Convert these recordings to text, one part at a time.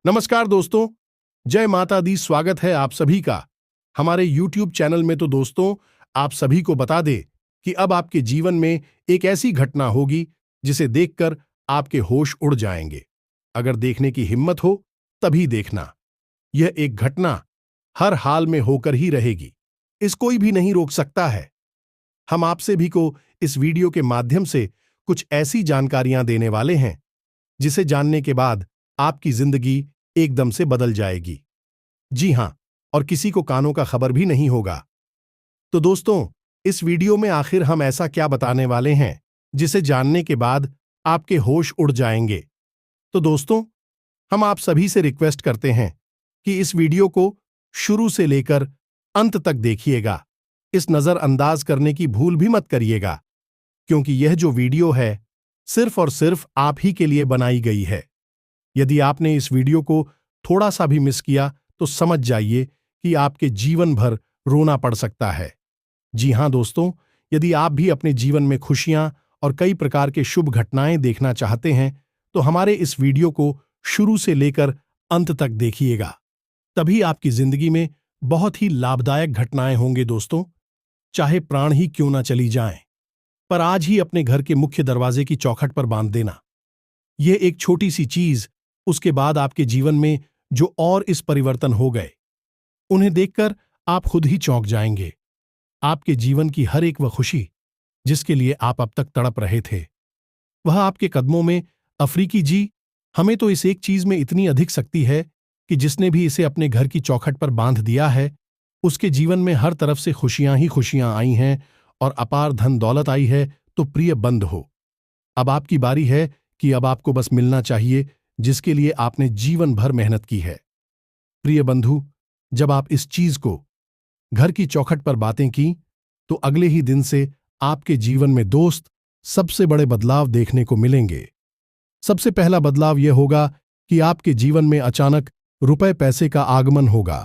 नमस्कार दोस्तों, जय माता दी। स्वागत है आप सभी का हमारे YouTube चैनल में। तो दोस्तों, आप सभी को बता दे कि अब आपके जीवन में एक ऐसी घटना होगी जिसे देखकर आपके होश उड़ जाएंगे। अगर देखने की हिम्मत हो तभी देखना। यह एक घटना हर हाल में होकर ही रहेगी, इस कोई भी नहीं रोक सकता है। हम आपसे भी को इस वीडियो के माध्यम से कुछ ऐसी जानकारियां देने वाले हैं जिसे जानने के बाद आपकी जिंदगी एकदम से बदल जाएगी। जी हां, और किसी को कानों का खबर भी नहीं होगा। तो दोस्तों, इस वीडियो में आखिर हम ऐसा क्या बताने वाले हैं जिसे जानने के बाद आपके होश उड़ जाएंगे। तो दोस्तों, हम आप सभी से रिक्वेस्ट करते हैं कि इस वीडियो को शुरू से लेकर अंत तक देखिएगा। इस नजरअंदाज करने की भूल भी मत करिएगा, क्योंकि यह जो वीडियो है सिर्फ और सिर्फ आप ही के लिए बनाई गई है। यदि आपने इस वीडियो को थोड़ा सा भी मिस किया तो समझ जाइए कि आपके जीवन भर रोना पड़ सकता है। जी हां दोस्तों, यदि आप भी अपने जीवन में खुशियां और कई प्रकार के शुभ घटनाएं देखना चाहते हैं तो हमारे इस वीडियो को शुरू से लेकर अंत तक देखिएगा। तभी आपकी जिंदगी में बहुत ही लाभदायक घटनाएं होंगे दोस्तों, चाहे प्राण ही क्यों ना चली जाएं। पर आज ही अपने घर के मुख्य दरवाजे की चौखट पर बांध देना। यह एक छोटी सी चीज उसके बाद आपके जीवन में जो और इस परिवर्तन हो गए, उन्हें देखकर आप खुद ही चौंक जाएंगे। आपके जीवन की हर एक वह खुशी जिसके लिए आप अब तक तड़प रहे थे, वह आपके कदमों में अफ्रीकी जी। हमें तो इस एक चीज में इतनी अधिक शक्ति है कि जिसने भी इसे अपने घर की चौखट पर बांध दिया है, उसके जीवन में हर तरफ से खुशियां ही खुशियां आई हैं और अपार धन दौलत आई है। तो प्रिय बंद हो, अब आपकी बारी है कि अब आपको बस मिलना चाहिए जिसके लिए आपने जीवन भर मेहनत की है। प्रिय बंधु, जब आप इस चीज को घर की चौखट पर बातें की तो अगले ही दिन से आपके जीवन में दोस्त सबसे बड़े बदलाव देखने को मिलेंगे। सबसे पहला बदलाव यह होगा कि आपके जीवन में अचानक रुपए पैसे का आगमन होगा।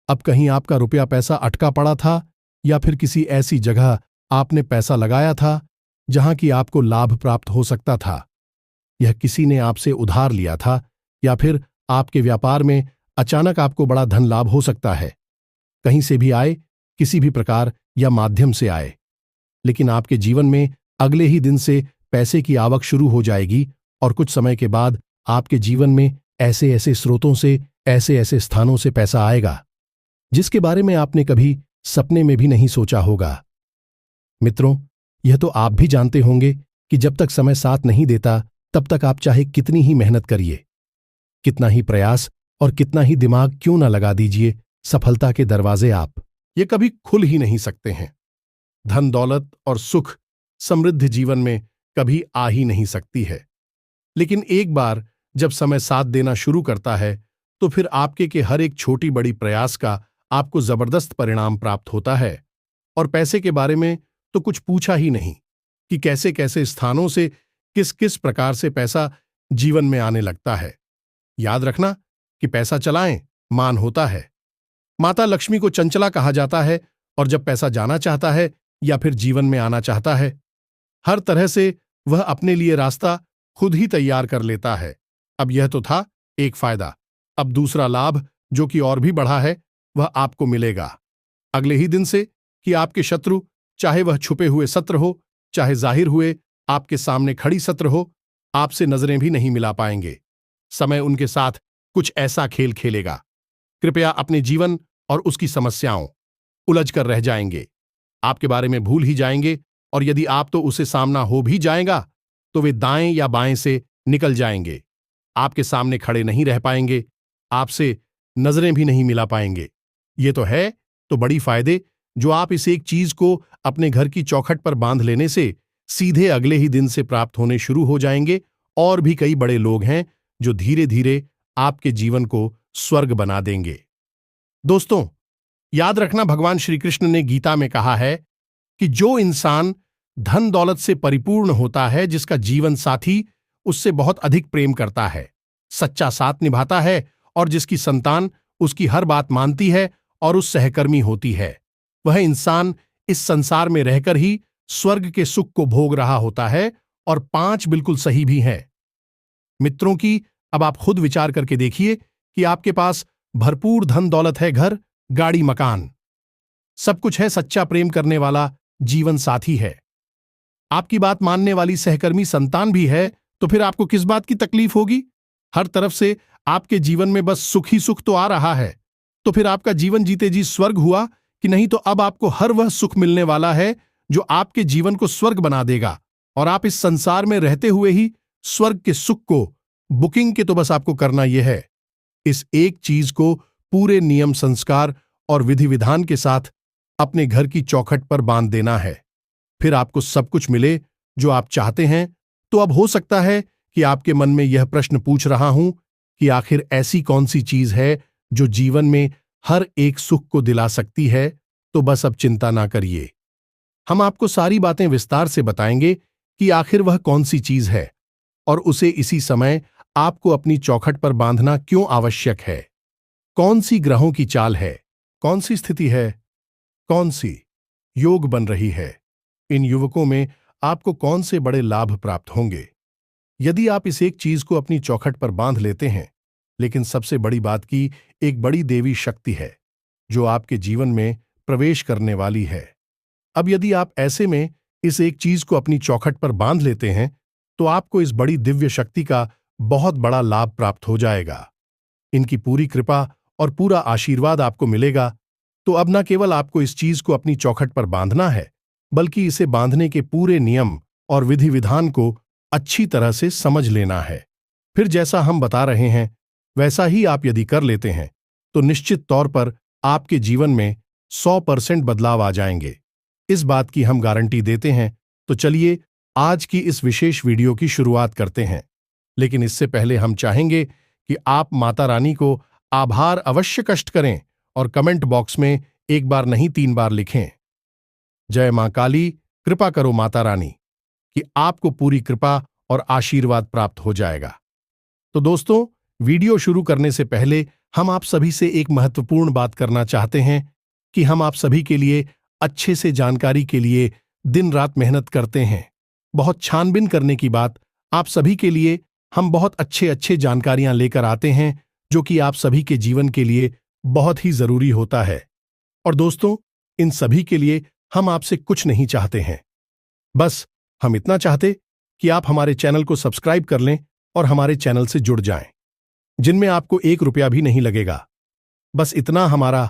अब कहीं आपका रुपया पैसा अटका पड़ा था या फिर किसी ऐसी जगह आपने पैसा लगाया था जहां की आपको लाभ प्राप्त हो सकता था। यह किसी ने आपसे उधार लिया था या फिर आपके व्यापार में अचानक आपको बड़ा धन लाभ हो सकता है। कहीं से भी आए, किसी भी प्रकार या माध्यम से आए, लेकिन आपके जीवन में अगले ही दिन से पैसे की आवक शुरू हो जाएगी और कुछ समय के बाद आपके जीवन में ऐसे ऐसे स्रोतों से, ऐसे ऐसे स्थानों से पैसा आएगा जिसके बारे में आपने कभी सपने में भी नहीं सोचा होगा। मित्रों, यह तो आप भी जानते होंगे कि जब तक समय साथ नहीं देता तब तक आप चाहे कितनी ही मेहनत करिए, कितना ही प्रयास और कितना ही दिमाग क्यों ना लगा दीजिए, सफलता के दरवाजे ये कभी खुल ही नहीं सकते हैं। धन दौलत और सुख समृद्ध जीवन में कभी आ ही नहीं सकती है। लेकिन एक बार जब समय साथ देना शुरू करता है तो फिर आपके के हर एक छोटी बड़ी प्रयास का आपको जबरदस्त परिणाम प्राप्त होता है। और पैसे के बारे में तो कुछ पूछा ही नहीं कि कैसे कैसे स्थानों से किस किस प्रकार से पैसा जीवन में आने लगता है। याद रखना कि पैसा चलाएं मान होता है। माता लक्ष्मी को चंचला कहा जाता है और जब पैसा जाना चाहता है या फिर जीवन में आना चाहता है, हर तरह से वह अपने लिए रास्ता खुद ही तैयार कर लेता है। अब यह तो था एक फायदा। अब दूसरा लाभ जो कि और भी बढ़ा है वह आपको मिलेगा अगले ही दिन से कि आपके शत्रु, चाहे वह छुपे हुए शत्रु हो चाहे जाहिर हुए आपके सामने खड़ी शत्रु हो, आपसे नजरें भी नहीं मिला पाएंगे। समय उनके साथ कुछ ऐसा खेल खेलेगा, कृपया अपने जीवन और उसकी समस्याओं उलझ कर रह जाएंगे, आपके बारे में भूल ही जाएंगे। और यदि आप तो उसे सामना हो भी जाएगा तो वे दाएं या बाएं से निकल जाएंगे, आपके सामने खड़े नहीं रह पाएंगे, आपसे नजरें भी नहीं मिला पाएंगे। ये तो है तो बड़ी फायदे जो आप इस एक चीज को अपने घर की चौखट पर बांध लेने से सीधे अगले ही दिन से प्राप्त होने शुरू हो जाएंगे। और भी कई बड़े लोग हैं जो धीरे धीरे आपके जीवन को स्वर्ग बना देंगे। दोस्तों, याद रखना, भगवान श्री कृष्ण ने गीता में कहा है कि जो इंसान धन दौलत से परिपूर्ण होता है, जिसका जीवन साथी उससे बहुत अधिक प्रेम करता है, सच्चा साथ निभाता है और जिसकी संतान उसकी हर बात मानती है और उस सहकर्मी होती है, वह इंसान इस संसार में रहकर ही स्वर्ग के सुख को भोग रहा होता है। और 5 बिल्कुल सही भी हैं। मित्रों की अब आप खुद विचार करके देखिए कि आपके पास भरपूर धन दौलत है, घर, गाड़ी, मकान, सब कुछ है, सच्चा प्रेम करने वाला जीवन साथी है, आपकी बात मानने वाली सहकर्मी संतान भी है, तो फिर आपको किस बात की तकलीफ होगी? हर तरफ से आपके जीवन में बस सुख ही सुख तो आ रहा है, तो फिर आपका जीवन जीते जी स्वर्ग हुआ कि नहीं? तो अब आपको हर वह सुख मिलने वाला है जो आपके जीवन को स्वर्ग बना देगा, और आप इस संसार में रहते हुए ही स्वर्ग के सुख को बुकिंग के तो बस आपको करना यह है, इस एक चीज को पूरे नियम, संस्कार और विधि विधान के साथ अपने घर की चौखट पर बांध देना है। फिर आपको सब कुछ मिले जो आप चाहते हैं। तो अब हो सकता है कि आपके मन में यह प्रश्न पूछ रहा हूं कि आखिर ऐसी कौन सी चीज है जो जीवन में हर एक सुख को दिला सकती है? तो बस अब चिंता ना करिए, हम आपको सारी बातें विस्तार से बताएंगे कि आखिर वह कौन सी चीज है और उसे इसी समय आपको अपनी चौखट पर बांधना क्यों आवश्यक है। कौन सी ग्रहों की चाल है, कौन सी स्थिति है, कौन सी योग बन रही है, इन युवकों में आपको कौन से बड़े लाभ प्राप्त होंगे यदि आप इस एक चीज को अपनी चौखट पर बांध लेते हैं। लेकिन सबसे बड़ी बात की एक बड़ी देवी शक्ति है जो आपके जीवन में प्रवेश करने वाली है। अब यदि आप ऐसे में इस एक चीज को अपनी चौखट पर बांध लेते हैं तो आपको इस बड़ी दिव्य शक्ति का बहुत बड़ा लाभ प्राप्त हो जाएगा। इनकी पूरी कृपा और पूरा आशीर्वाद आपको मिलेगा। तो अब न केवल आपको इस चीज को अपनी चौखट पर बांधना है, बल्कि इसे बांधने के पूरे नियम और विधि विधान को अच्छी तरह से समझ लेना है। फिर जैसा हम बता रहे हैं वैसा ही आप यदि कर लेते हैं तो निश्चित तौर पर आपके जीवन में 100% बदलाव आ जाएंगे, इस बात की हम गारंटी देते हैं। तो चलिए आज की इस विशेष वीडियो की शुरुआत करते हैं। लेकिन इससे पहले हम चाहेंगे कि आप माता रानी को आभार अवश्य कष्ट करें और कमेंट बॉक्स में एक बार नहीं 3 बार लिखें, जय मां काली, कृपा करो माता रानी, कि आपको पूरी कृपा और आशीर्वाद प्राप्त हो जाएगा। तो दोस्तों, वीडियो शुरू करने से पहले हम आप सभी से एक महत्वपूर्ण बात करना चाहते हैं कि हम आप सभी के लिए अच्छे से जानकारी के लिए दिन रात मेहनत करते हैं। बहुत छानबीन करने की बात, आप सभी के लिए हम बहुत अच्छे जानकारियां लेकर आते हैं जो कि आप सभी के जीवन के लिए बहुत ही जरूरी होता है। और दोस्तों, इन सभी के लिए हम आपसे कुछ नहीं चाहते हैं, बस हम इतना चाहते कि आप हमारे चैनल को सब्सक्राइब कर लें और हमारे चैनल से जुड़ जाएं, जिनमें आपको 1 रुपया भी नहीं लगेगा। बस इतना हमारा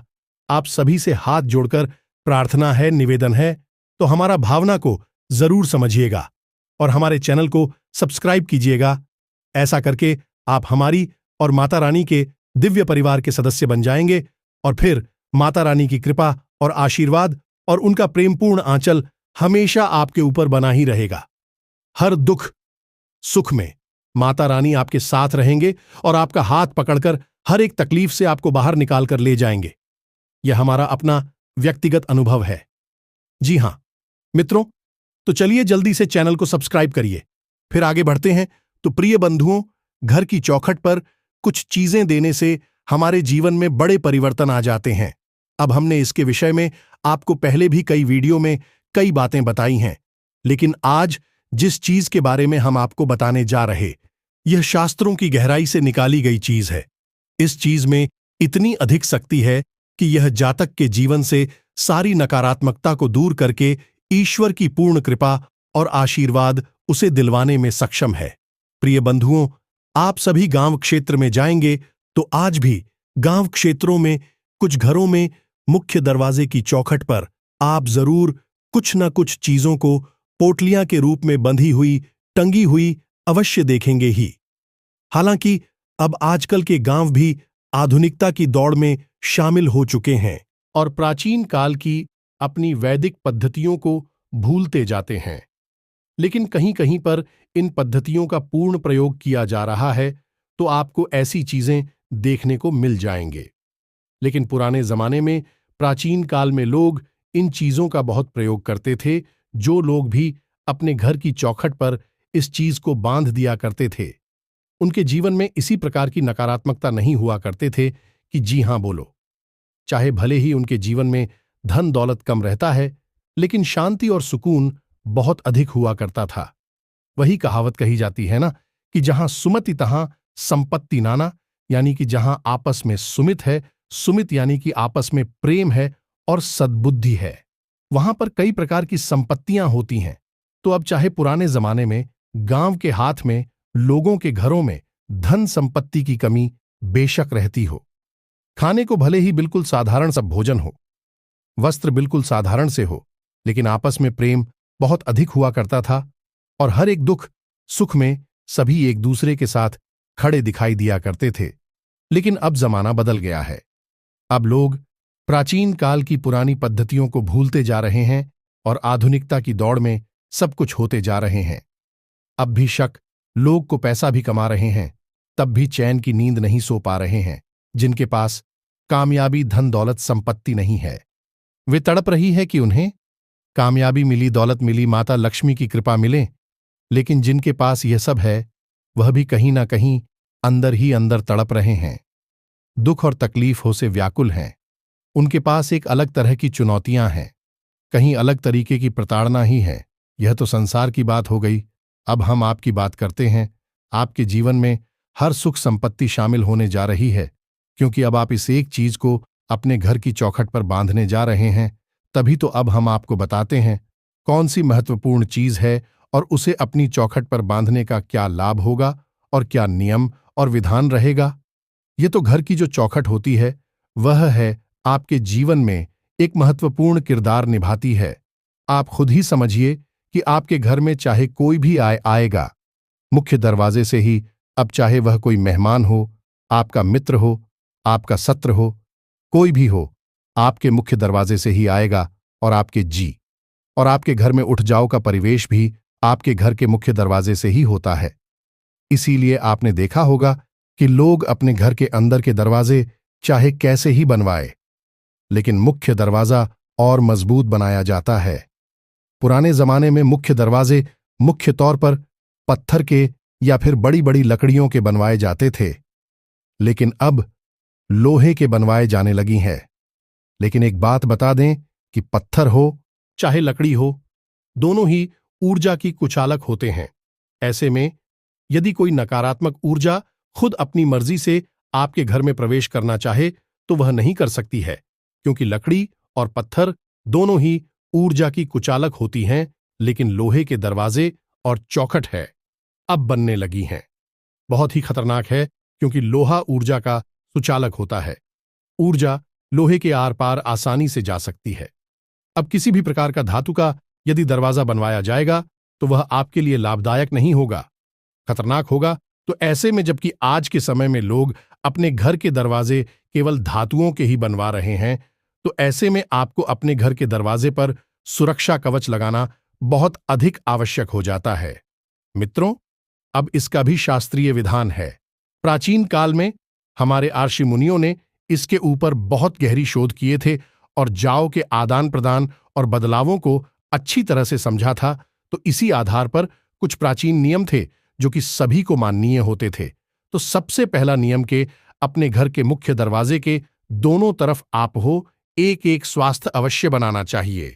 आप सभी से हाथ जोड़कर प्रार्थना है, निवेदन है। तो हमारा भावना को जरूर समझिएगा और हमारे चैनल को सब्सक्राइब कीजिएगा। ऐसा करके आप हमारी और माता रानी के दिव्य परिवार के सदस्य बन जाएंगे और फिर माता रानी की कृपा और आशीर्वाद और उनका प्रेमपूर्ण आंचल हमेशा आपके ऊपर बना ही रहेगा। हर दुख सुख में माता रानी आपके साथ रहेंगे और आपका हाथ पकड़कर हर एक तकलीफ से आपको बाहर निकालकर ले जाएंगे। यह हमारा अपना व्यक्तिगत अनुभव है। जी हां मित्रों, तो चलिए जल्दी से चैनल को सब्सक्राइब करिए। फिर आगे बढ़ते हैं। तो प्रिय बंधुओं, घर की चौखट पर कुछ चीजें देने से हमारे जीवन में बड़े परिवर्तन आ जाते हैं। अब हमने इसके विषय में आपको पहले भी कई वीडियो में कई बातें बताई हैं, लेकिन आज जिस चीज के बारे में हम आपको बताने जा रहे, यह शास्त्रों की गहराई से निकाली गई चीज है। इस चीज में इतनी अधिक शक्ति है कि यह जातक के जीवन से सारी नकारात्मकता को दूर करके ईश्वर की पूर्ण कृपा और आशीर्वाद उसे दिलवाने में सक्षम है। प्रिय बंधुओं, आप सभी गांव क्षेत्र में जाएंगे तो आज भी गांव क्षेत्रों में कुछ घरों में मुख्य दरवाजे की चौखट पर आप जरूर कुछ न कुछ चीजों को पोटलियां के रूप में बंधी हुई, टंगी हुई अवश्य देखेंगे ही। हालांकि अब आजकल के गांव भी आधुनिकता की दौड़ में शामिल हो चुके हैं और प्राचीन काल की अपनी वैदिक पद्धतियों को भूलते जाते हैं, लेकिन कहीं कहीं पर इन पद्धतियों का पूर्ण प्रयोग किया जा रहा है, तो आपको ऐसी चीजें देखने को मिल जाएंगे। लेकिन पुराने जमाने में, प्राचीन काल में लोग इन चीजों का बहुत प्रयोग करते थे। जो लोग भी अपने घर की चौखट पर इस चीज को बांध दिया करते थे, उनके जीवन में इसी प्रकार की नकारात्मकता नहीं हुआ करते थे कि जी हां बोलो। चाहे भले ही उनके जीवन में धन दौलत कम रहता है, लेकिन शांति और सुकून बहुत अधिक हुआ करता था। वही कहावत कही जाती है ना कि जहां सुमति तहां संपत्ति नाना यानी कि जहां आपस में सुमित है, सुमित यानी कि आपस में प्रेम है और सद्बुद्धि है, वहां पर कई प्रकार की संपत्तियां होती हैं। तो अब चाहे पुराने जमाने में गांव के हाथ में लोगों के घरों में धन संपत्ति की कमी बेशक रहती हो, खाने को भले ही बिल्कुल साधारण सा भोजन हो, वस्त्र बिल्कुल साधारण से हो, लेकिन आपस में प्रेम बहुत अधिक हुआ करता था और हर एक दुख सुख में सभी एक दूसरे के साथ खड़े दिखाई दिया करते थे। लेकिन अब जमाना बदल गया है। अब लोग प्राचीन काल की पुरानी पद्धतियों को भूलते जा रहे हैं और आधुनिकता की दौड़ में सब कुछ होते जा रहे हैं। अब भी शक लोग को पैसा भी कमा रहे हैं, तब भी चैन की नींद नहीं सो पा रहे हैं। जिनके पास कामयाबी धन दौलत संपत्ति नहीं है, वे तड़प रही है कि उन्हें कामयाबी मिली, दौलत मिली, माता लक्ष्मी की कृपा मिले। लेकिन जिनके पास यह सब है वह भी कहीं ना कहीं अंदर ही अंदर तड़प रहे हैं, दुख और तकलीफों से व्याकुल हैं। उनके पास एक अलग तरह की चुनौतियां हैं, कहीं अलग तरीके की प्रताड़ना ही है। यह तो संसार की बात हो गई। अब हम आपकी बात करते हैं। आपके जीवन में हर सुख संपत्ति शामिल होने जा रही है, क्योंकि अब आप इस एक चीज को अपने घर की चौखट पर बांधने जा रहे हैं। तभी तो अब हम आपको बताते हैं कौन सी महत्वपूर्ण चीज है और उसे अपनी चौखट पर बांधने का क्या लाभ होगा और क्या नियम और विधान रहेगा। ये तो घर की जो चौखट होती है वह है आपके जीवन में एक महत्वपूर्ण किरदार निभाती है। आप खुद ही समझिए कि आपके घर में चाहे कोई भी आएगा, मुख्य दरवाजे से ही, अब चाहे वह कोई मेहमान हो, आपका मित्र हो, आपका सत्र हो, कोई भी हो, आपके मुख्य दरवाजे से ही आएगा। और आपके घर में उठ जाओ का परिवेश भी आपके घर के मुख्य दरवाजे से ही होता है। इसीलिए आपने देखा होगा कि लोग अपने घर के अंदर के दरवाजे चाहे कैसे ही बनवाए, लेकिन मुख्य दरवाजा और मजबूत बनाया जाता है। पुराने जमाने में मुख्य दरवाजे मुख्य तौर पर पत्थर के या फिर बड़ी बड़ी लकड़ियों के बनवाए जाते थे, लेकिन अब लोहे के बनवाए जाने लगी हैं। लेकिन एक बात बता दें कि पत्थर हो चाहे लकड़ी हो, दोनों ही ऊर्जा की कुचालक होते हैं। ऐसे में यदि कोई नकारात्मक ऊर्जा खुद अपनी मर्जी से आपके घर में प्रवेश करना चाहे तो वह नहीं कर सकती है, क्योंकि लकड़ी और पत्थर दोनों ही ऊर्जा की कुचालक होती हैं। लेकिन लोहे के दरवाजे और चौखट है अब बनने लगी हैं। बहुत ही खतरनाक है, क्योंकि लोहा ऊर्जा का सुचालक होता है। ऊर्जा लोहे के आर पार आसानी से जा सकती है। अब किसी भी प्रकार का धातु का यदि दरवाजा बनवाया जाएगा तो वह आपके लिए लाभदायक नहीं होगा, खतरनाक होगा। तो ऐसे में जबकि आज के समय में लोग अपने घर के दरवाजे केवल धातुओं के ही बनवा रहे हैं, तो ऐसे में आपको अपने घर के दरवाजे पर सुरक्षा कवच लगाना बहुत अधिक आवश्यक हो जाता है। मित्रों, अब इसका भी शास्त्रीय विधान है। प्राचीन काल में हमारे ऋषि मुनियों ने इसके ऊपर बहुत गहरी शोध किए थे और जाओ के आदान प्रदान और बदलावों को अच्छी तरह से समझा था। तो इसी आधार पर कुछ प्राचीन नियम थे जो कि सभी को माननीय होते थे। तो सबसे पहला नियम के अपने घर के मुख्य दरवाजे के दोनों तरफ आप हो एक एक स्वास्थ्य अवश्य बनाना चाहिए।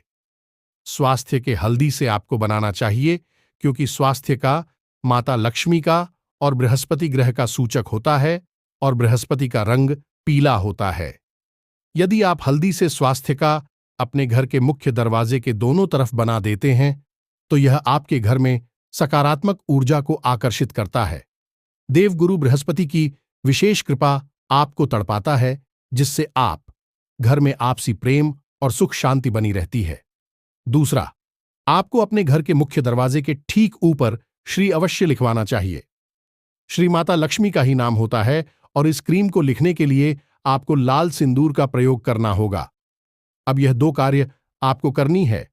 स्वास्थ्य के हल्दी से आपको बनाना चाहिए, क्योंकि स्वास्थ्य का माता लक्ष्मी का और बृहस्पति ग्रह का सूचक होता है और बृहस्पति का रंग पीला होता है। यदि आप हल्दी से स्वास्थ्य का अपने घर के मुख्य दरवाजे के दोनों तरफ बना देते हैं तो यह आपके घर में सकारात्मक ऊर्जा को आकर्षित करता है। देवगुरु बृहस्पति की विशेष कृपा आपको तड़पाता है, जिससे आप घर में आपसी प्रेम और सुख शांति बनी रहती है। दूसरा, आपको अपने घर के मुख्य दरवाजे के ठीक ऊपर श्री अवश्य लिखवाना चाहिए। श्री माता लक्ष्मी का ही नाम होता है और इस क्रीम को लिखने के लिए आपको लाल सिंदूर का प्रयोग करना होगा। अब यह दो कार्य आपको करनी है।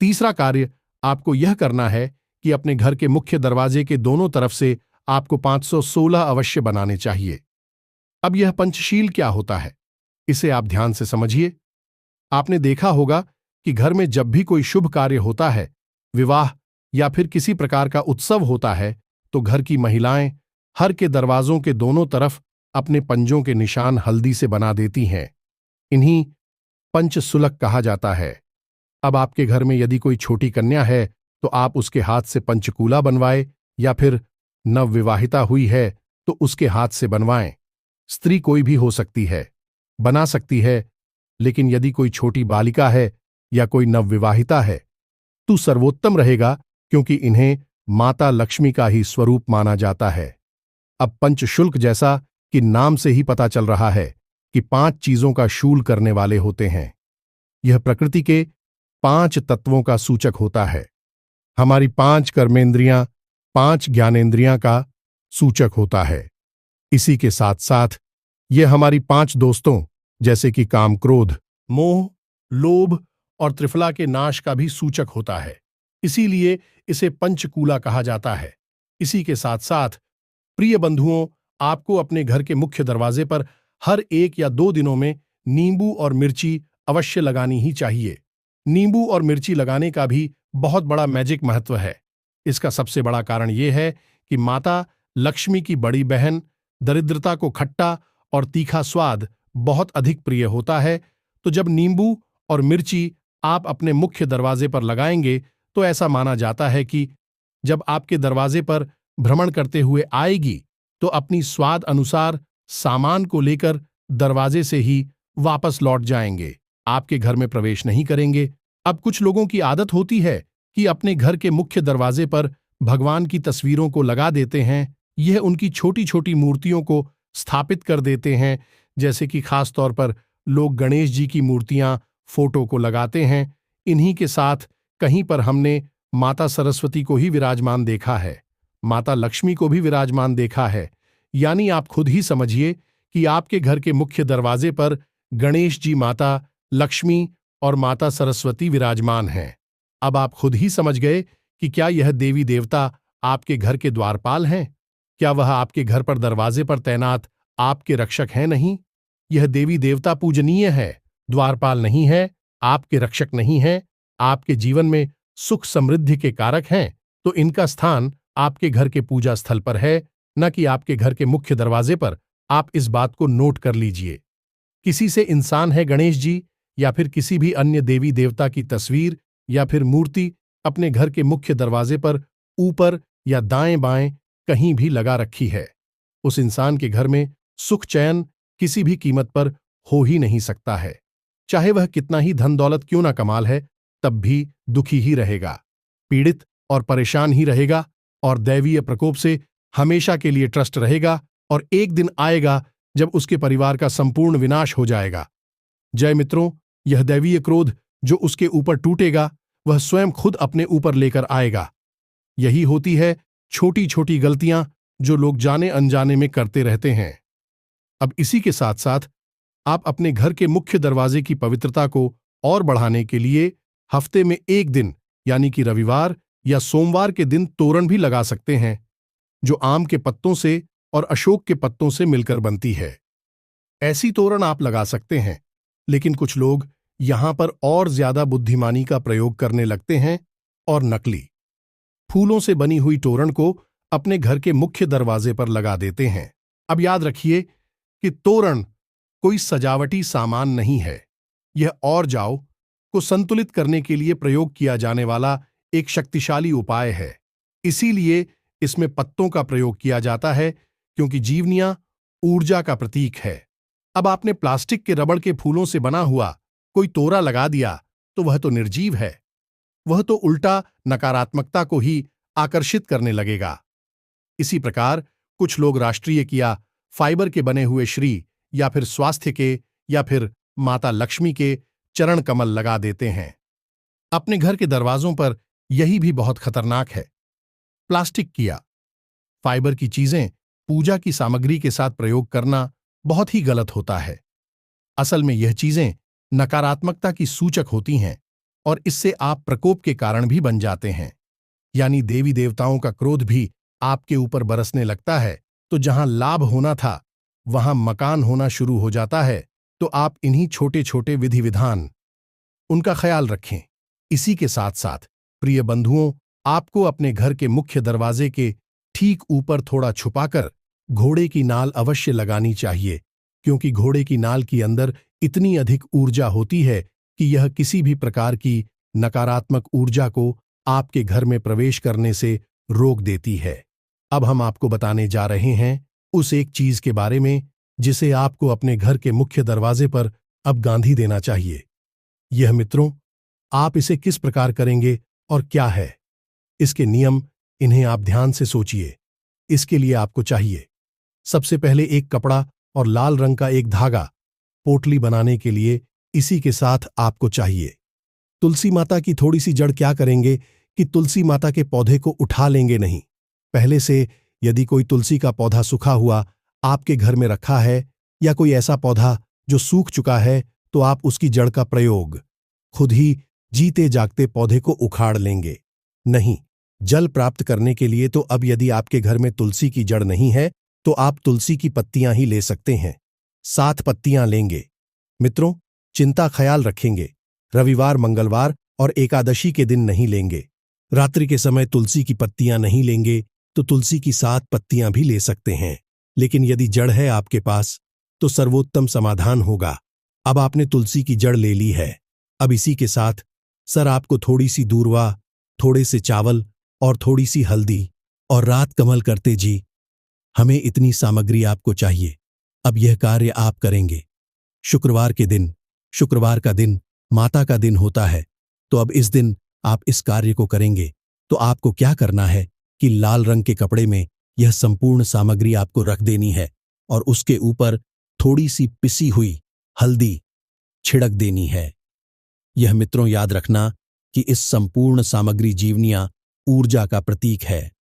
तीसरा कार्य आपको यह करना है कि अपने घर के मुख्य दरवाजे के दोनों तरफ से आपको 516 अवश्य बनाने चाहिए। अब यह पंचशील क्या होता है, इसे आप ध्यान से समझिए। आपने देखा होगा कि घर में जब भी कोई शुभ कार्य होता है, विवाह या फिर किसी प्रकार का उत्सव होता है, तो घर की महिलाएं हर के दरवाजों के दोनों तरफ अपने पंजों के निशान हल्दी से बना देती हैं। इन्हीं पंचसुलक कहा जाता है। अब आपके घर में यदि कोई छोटी कन्या है तो आप उसके हाथ से पंचकूला बनवाए, या फिर नवविवाहिता हुई है तो उसके हाथ से बनवाएं। स्त्री कोई भी हो सकती है, बना सकती है, लेकिन यदि कोई छोटी बालिका है या कोई नवविवाहिता है तो सर्वोत्तम रहेगा, क्योंकि इन्हें माता लक्ष्मी का ही स्वरूप माना जाता है। अब पंचशुल्क, जैसा कि नाम से ही पता चल रहा है कि 5 चीजों का शूल करने वाले होते हैं। यह प्रकृति के 5 तत्वों का सूचक होता है। हमारी 5 कर्मेंद्रियां, 5 ज्ञानेंद्रियां का सूचक होता है। इसी के साथ साथ यह हमारी 5 दोस्तों, जैसे कि काम, क्रोध, मोह, लोभ और त्रिफला के नाश का भी सूचक होता है। इसीलिए इसे पंचकूला कहा जाता है। इसी के साथ साथ प्रिय बंधुओं, आपको अपने घर के मुख्य दरवाजे पर हर 1 या 2 दिनों में नींबू और मिर्ची अवश्य लगानी ही चाहिए। नींबू और मिर्ची लगाने का भी बहुत बड़ा मैजिक महत्व है। इसका सबसे बड़ा कारण यह है कि माता लक्ष्मी की बड़ी बहन दरिद्रता को खट्टा और तीखा स्वाद बहुत अधिक प्रिय होता है। तो जब नींबू और मिर्ची आप अपने मुख्य दरवाजे पर लगाएंगे तो ऐसा माना जाता है कि जब आपके दरवाजे पर भ्रमण करते हुए आएगी तो अपनी स्वाद अनुसार सामान को लेकर दरवाजे से ही वापस लौट जाएंगे, आपके घर में प्रवेश नहीं करेंगे। अब कुछ लोगों की आदत होती है कि अपने घर के मुख्य दरवाजे पर भगवान की तस्वीरों को लगा देते हैं। यह उनकी छोटी छोटी मूर्तियों को स्थापित कर देते हैं, जैसे कि खास तौर पर लोग गणेश जी की मूर्तियां, फोटो को लगाते हैं। इन्हीं के साथ कहीं पर हमने माता सरस्वती को ही विराजमान देखा है, माता लक्ष्मी को भी विराजमान देखा है। यानी आप खुद ही समझिए कि आपके घर के मुख्य दरवाजे पर गणेश जी, माता लक्ष्मी और माता सरस्वती विराजमान हैं। अब आप खुद ही समझ गए कि क्या यह देवी देवता आपके घर के द्वारपाल हैं? क्या वह आपके घर पर दरवाजे पर तैनात आपके रक्षक हैं? नहीं, यह देवी देवता पूजनीय है, द्वारपाल नहीं है, आपके रक्षक नहीं है, आपके जीवन में सुख समृद्धि के कारक हैं। तो इनका स्थान आपके घर के पूजा स्थल पर है, न कि आपके घर के मुख्य दरवाजे पर। आप इस बात को नोट कर लीजिए। किसी से इंसान है गणेश जी या फिर किसी भी अन्य देवी देवता की तस्वीर या फिर मूर्ति अपने घर के मुख्य दरवाजे पर ऊपर या दाएं बाएं कहीं भी लगा रखी है, उस इंसान के घर में सुख चैन किसी भी कीमत पर हो ही नहीं सकता है। चाहे वह कितना ही धन दौलत क्यों ना कमाल है, तब भी दुखी ही रहेगा, पीड़ित और परेशान ही रहेगा और दैवीय प्रकोप से हमेशा के लिए त्रस्त रहेगा। और एक दिन आएगा जब उसके परिवार का संपूर्ण विनाश हो जाएगा। जय मित्रों, यह दैवीय क्रोध जो उसके ऊपर टूटेगा वह स्वयं खुद अपने ऊपर लेकर आएगा। यही होती है छोटी छोटी गलतियां जो लोग जाने अनजाने में करते रहते हैं। अब इसी के साथ साथ आप अपने घर के मुख्य दरवाजे की पवित्रता को और बढ़ाने के लिए हफ्ते में 1 दिन यानी कि रविवार या सोमवार के दिन तोरण भी लगा सकते हैं, जो आम के पत्तों से और अशोक के पत्तों से मिलकर बनती है। ऐसी तोरण आप लगा सकते हैं, लेकिन कुछ लोग यहां पर और ज्यादा बुद्धिमानी का प्रयोग करने लगते हैं और नकली फूलों से बनी हुई तोरण को अपने घर के मुख्य दरवाजे पर लगा देते हैं। अब याद रखिए कि तोरण कोई सजावटी सामान नहीं है, यह और जाओ को संतुलित करने के लिए प्रयोग किया जाने वाला एक शक्तिशाली उपाय है। इसीलिए इसमें पत्तों का प्रयोग किया जाता है, क्योंकि जीवनियां ऊर्जा का प्रतीक है। अब आपने प्लास्टिक के रबड़ के फूलों से बना हुआ कोई तोरा लगा दिया तो वह तो निर्जीव है, वह तो उल्टा नकारात्मकता को ही आकर्षित करने लगेगा। इसी प्रकार कुछ लोग राष्ट्रीय या फाइबर के बने हुए श्री या फिर स्वास्थ्य के या फिर माता लक्ष्मी के चरण कमल लगा देते हैं अपने घर के दरवाजों पर। यही भी बहुत खतरनाक है। प्लास्टिक या फाइबर की चीजें पूजा की सामग्री के साथ प्रयोग करना बहुत ही गलत होता है। असल में यह चीजें नकारात्मकता की सूचक होती हैं और इससे आप प्रकोप के कारण भी बन जाते हैं। यानी देवी देवताओं का क्रोध भी आपके ऊपर बरसने लगता है। तो जहां लाभ होना था वहां मकान होना शुरू हो जाता है। तो आप इन्हीं छोटे छोटे विधि विधान उनका ख्याल रखें। इसी के साथ साथ प्रिय बंधुओं, आपको अपने घर के मुख्य दरवाजे के ठीक ऊपर थोड़ा छुपाकर घोड़े की नाल अवश्य लगानी चाहिए, क्योंकि घोड़े की नाल के अंदर इतनी अधिक ऊर्जा होती है कि यह किसी भी प्रकार की नकारात्मक ऊर्जा को आपके घर में प्रवेश करने से रोक देती है। अब हम आपको बताने जा रहे हैं उस एक चीज के बारे में जिसे आपको अपने घर के मुख्य दरवाजे पर अब गांधी देना चाहिए। यह मित्रों, आप इसे किस प्रकार करेंगे और क्या है इसके नियम, इन्हें आप ध्यान से सोचिए। इसके लिए आपको चाहिए सबसे पहले एक कपड़ा और लाल रंग का एक धागा। पोटली बनाने के लिए इसी के साथ आपको चाहिए तुलसी माता की थोड़ी सी जड़। क्या करेंगे कि तुलसी माता के पौधे को उठा लेंगे नहीं, पहले से यदि कोई तुलसी का पौधा सूखा हुआ आपके घर में रखा है या कोई ऐसा पौधा जो सूख चुका है, तो आप उसकी जड़ का प्रयोग खुद ही जीते जागते पौधे को उखाड़ लेंगे। नहीं, जल प्राप्त करने के लिए तो अब यदि आपके घर में तुलसी की जड़ नहीं है तो आप तुलसी की पत्तियां ही ले सकते हैं। 7 पत्तियां लेंगे। मित्रों, चिंता ख्याल रखेंगे, रविवार, मंगलवार और एकादशी के दिन नहीं लेंगे। रात्रि के समय तुलसी की पत्तियां नहीं लेंगे तो तुलसी की 7 पत्तियां भी ले सकते हैं। लेकिन यदि जड़ है आपके पास तो सर्वोत्तम समाधान होगा। अब आपने तुलसी की जड़ ले ली है। अब इसी के साथ सर आपको थोड़ी सी दूर्वा, थोड़े से चावल और थोड़ी सी हल्दी और रात कमल करते जी, हमें इतनी सामग्री आपको चाहिए। अब यह कार्य आप करेंगे शुक्रवार के दिन। शुक्रवार का दिन माता का दिन होता है, तो अब इस दिन आप इस कार्य को करेंगे। तो आपको क्या करना है कि लाल रंग के कपड़े में यह संपूर्ण सामग्री आपको रख देनी है और उसके ऊपर थोड़ी सी पिसी हुई हल्दी छिड़क देनी है। यह मित्रों याद रखना कि इस संपूर्ण सामग्री जीवनिया ऊर्जा का प्रतीक है।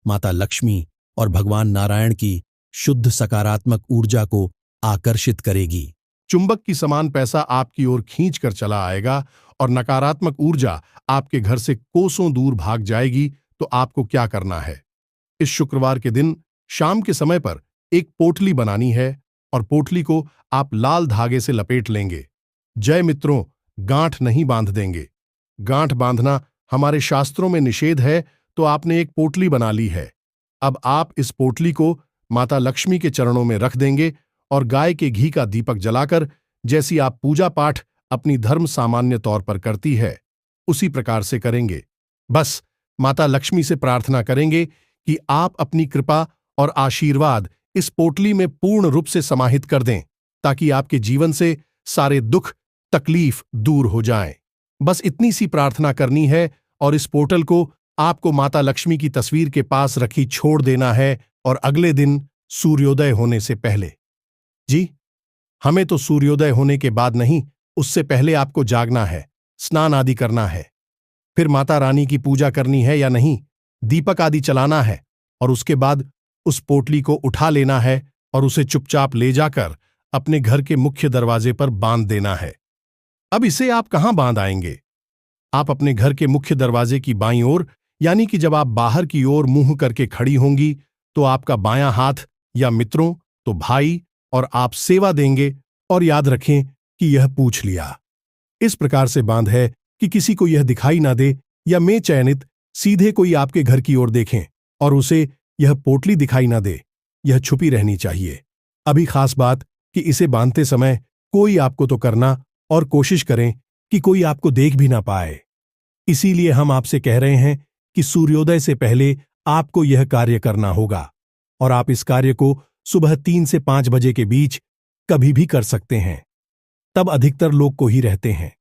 माता लक्ष्मी और भगवान नारायण की शुद्ध सकारात्मक ऊर्जा को आकर्षित करेगी। चुंबक की समान पैसा आपकी ओर खींच कर चला आएगा और नकारात्मक ऊर्जा आपके घर से कोसों दूर भाग जाएगी। तो आपको क्या करना है, इस शुक्रवार के दिन शाम के समय पर एक पोटली बनानी है और पोटली को आप लाल धागे से लपेट लेंगे। जय मित्रों, गांठ नहीं बांध देंगे। गांठ बांधना हमारे शास्त्रों में निषेध है, तो आपने एक पोटली बना ली है। अब आप इस पोटली को माता लक्ष्मी के चरणों में रख देंगे और गाय के घी का दीपक जलाकर, जैसी आप पूजा पाठ अपनी धर्म सामान्य तौर पर करती है उसी प्रकार से करेंगे। बस माता लक्ष्मी से प्रार्थना करेंगे कि आप अपनी कृपा और आशीर्वाद इस पोटली में पूर्ण रूप से समाहित कर दें, ताकि आपके जीवन से सारे दुख तकलीफ दूर हो जाएं। बस इतनी सी प्रार्थना करनी है और इस पोटल को आपको माता लक्ष्मी की तस्वीर के पास रखी छोड़ देना है और अगले दिन सूर्योदय होने से पहले। जी, हमें तो सूर्योदय होने के बाद नहीं, उससे पहले आपको जागना है, स्नान आदि करना है, फिर माता रानी की पूजा करनी है या नहीं, दीपक आदि चलाना है और उसके बाद उस पोटली को उठा लेना है और उसे चुपचाप ले जाकर अपने घर के मुख्य दरवाजे पर बांध देना है। अब इसे आप कहां बांध आएंगे? आप अपने घर के मुख्य दरवाजे की बाईं ओर, यानी कि जब आप बाहर की ओर मुंह करके खड़ी होंगी तो आपका बायां हाथ, या मित्रों तो भाई और आप सेवा देंगे। और याद रखें कि यह पूछ लिया इस प्रकार से बांध है कि किसी को यह दिखाई ना दे, या मैं चयनित सीधे कोई आपके घर की ओर देखें और उसे यह पोटली दिखाई ना दे। यह छुपी रहनी चाहिए। अभी खास बात कि इसे बांधते समय कोई आपको तो करना और कोशिश करें कि कोई आपको देख भी ना पाए। इसीलिए हम आपसे कह रहे हैं कि सूर्योदय से पहले आपको यह कार्य करना होगा और आप इस कार्य को सुबह 3 से 5 बजे के बीच कभी भी कर सकते हैं। तब अधिकतर लोग को ही रहते हैं,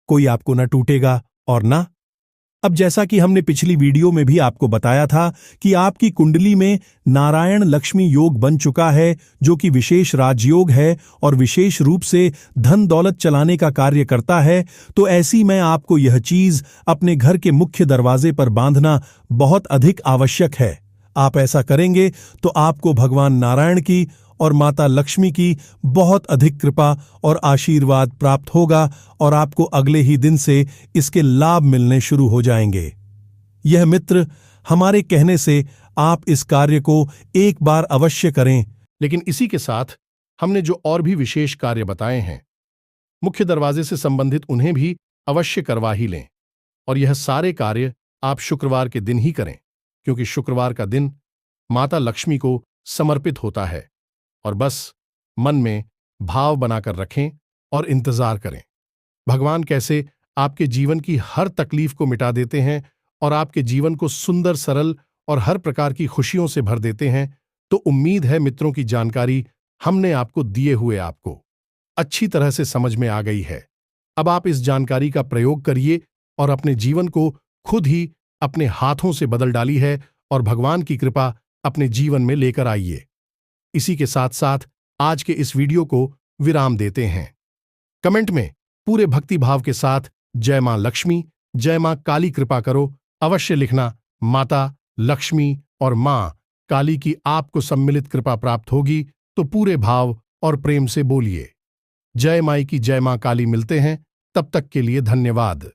कोई आपको न टूटेगा और ना। अब जैसा कि हमने पिछली वीडियो में भी आपको बताया था कि आपकी कुंडली में नारायण लक्ष्मी योग बन चुका है, जो कि विशेष राजयोग है और विशेष रूप से धन दौलत चलाने का कार्य करता है। तो ऐसी में आपको यह चीज अपने घर के मुख्य दरवाजे पर बांधना बहुत अधिक आवश्यक है। आप ऐसा करेंगे तो आपको भगवान नारायण की और माता लक्ष्मी की बहुत अधिक कृपा और आशीर्वाद प्राप्त होगा और आपको अगले ही दिन से इसके लाभ मिलने शुरू हो जाएंगे। यह मित्र, हमारे कहने से आप इस कार्य को एक बार अवश्य करें। लेकिन इसी के साथ हमने जो और भी विशेष कार्य बताए हैं, मुख्य दरवाजे से संबंधित, उन्हें भी अवश्य करवा ही लें। और यह सारे कार्य आप शुक्रवार के दिन ही करें, क्योंकि शुक्रवार का दिन माता लक्ष्मी को समर्पित होता है। और बस मन में भाव बनाकर रखें और इंतजार करें भगवान कैसे आपके जीवन की हर तकलीफ को मिटा देते हैं और आपके जीवन को सुंदर, सरल और हर प्रकार की खुशियों से भर देते हैं। तो उम्मीद है मित्रों की जानकारी हमने आपको दिए हुए आपको अच्छी तरह से समझ में आ गई है। अब आप इस जानकारी का प्रयोग करिए और अपने जीवन को खुद ही अपने हाथों से बदल डाली है और भगवान की कृपा अपने जीवन में लेकर आइए। इसी के साथ साथ आज के इस वीडियो को विराम देते हैं। कमेंट में पूरे भक्ति भाव के साथ जय मां लक्ष्मी, जय मां काली कृपा करो अवश्य लिखना। माता लक्ष्मी और मां काली की आपको सम्मिलित कृपा प्राप्त होगी तो पूरे भाव और प्रेम से बोलिए जय माई की जय मां काली। मिलते हैं, तब तक के लिए धन्यवाद।